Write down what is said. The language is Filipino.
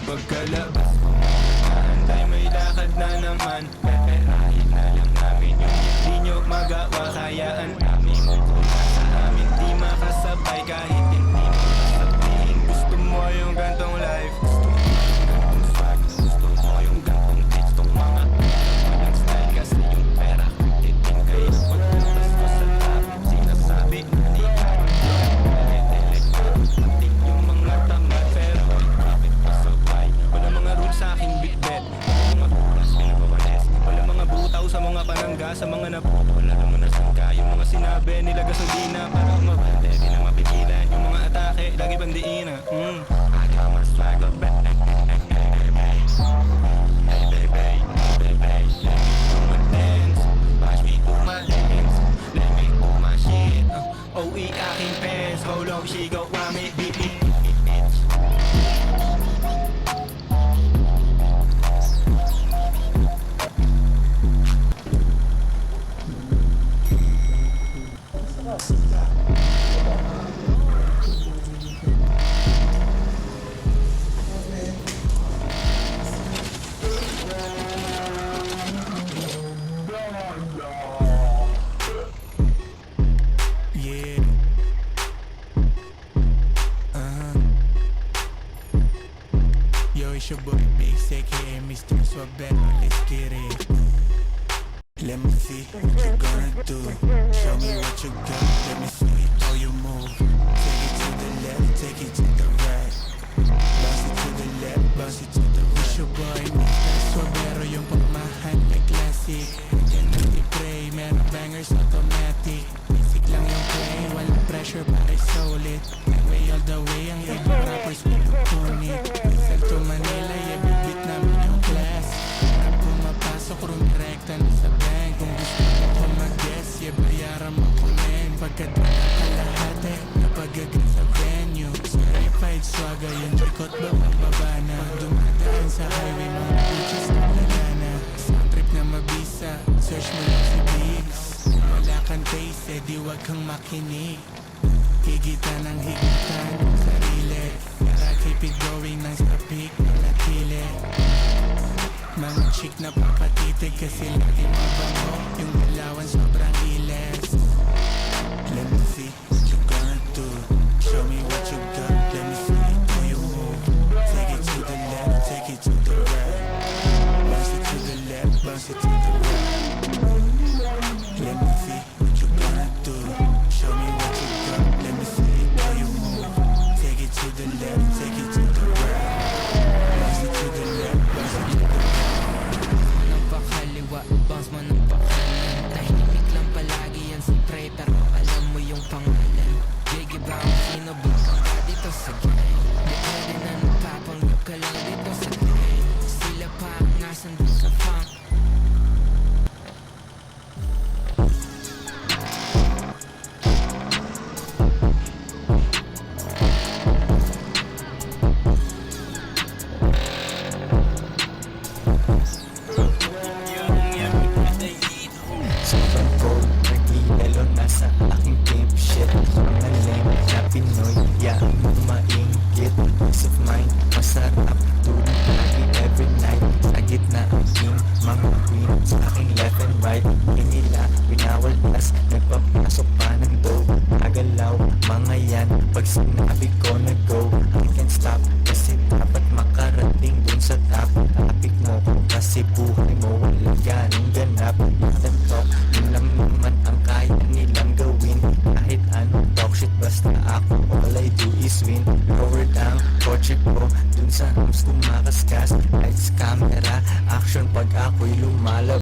Pagkalabas ko mahanday, may lakad na naman. Peperahin na lang namin yung hindi nyo magawa. Kayaan namin muna sa amin, di makasabay kahit hindi mo sabihin. Gusto mo yung gantong life, gusto mo yung gantong swag, gusto mo yung gantong hits, tong mga walang style. Kasi yung pera titin kayo paglabas ko sa lab, sinasabi na di ka pati yung mga tamad, pero may profit pa sabay. Wala mga rules sa aking bitbet, mga bukas pinagwawalis. Wala mga butaw sa mga panangga, sa mga naputo. Wala naman nasangka yung mga sinabi nila gasolina. Parang mabante, di na mapigilan yung mga atake, lagi pandiina. I got my swagger back. Hey baby, baby, let me do my dance. Watch me do my dance, let me do my shit. OE aking pants, hold on, she go want me, beat me. Yeah. Yo, it's your boy Big Sick here, Mr. Swagbetter, let's get it. Let me see what you gonna do. Show me what you got, let me see how you move. Take it to the left, take it to the right. Bounce it to the left, bounce it to the right. It's your boy Mr. Swagbetter, yung pagmahan may classic. Yan ang i-pray, meron bangers automatic. Basic lang yung play, walang pressure para solid. Highway all the way, ang ibang rappers pinupunit. Rizal to Manila, yeah, bibit namin yung class. Parang pumapasok, rumirekta na sa bank. Kung gusto mo ko mag-guess, yeah, bayaran mo ko men. Pagkat kalahati, napag-agree sa venue. Certified swagger, yung likot ba magbaba na. Pag dumadaan sa highway, mga bitches na lagana. Sound trip na mabisa, search mo lang si Biggs. Wala kang taste, eh, di wag kang makinig. Higitan ng higitan ng sarili. Kaya keep it going nang sa peak ng natili. Mga chick na papatitig kasi lagi mabango. Yung galawan sobrang iles. Let me see what you gonna do. Show me what you got, let me see how you move. Take it to the left, take it to the right. Bounce it to the left, bounce it to the right. Let me see what you gonna do. Show me what you got, let me see how you move. Take it to the left, take it to the right. Bounce it to the left, bounce it to the right. Napakaliwa, bounce mo ng pakanan. Tahimik lang palagi yan si Pre, pero alam mo yung pangalan. Jiggy Brown, sino bukang ka dito sa gang? Di pwede na nagpapanggap ka lang dito sa gang. Sila pa ang nasan doon sa funk. Sobrang cold, nag-ielo na sa aking game shit. Mga lame na Pinoy, yaan mo maingit. Peace of mind, masarap, tulog lagi every night. Sa gitna ang king, mga queen, sa aking left and right. Hindi nila pinawaldas, nagpapasok pa ng dough. Agalaw, mga yan, pag sinabi ko na go, I can't stop, kasi dapat makarating dun sa top. Tapik mo ko kasi buhay mo walang ganong ganap. Nothing talk, yun lang naman ang kaya nilang gawin. Kahit anong talk shit, basta ako, all I do is win. Lower down, kotse ko, dun sa hams kumakaskas. Lights, camera, action pag ako'y lumalabas.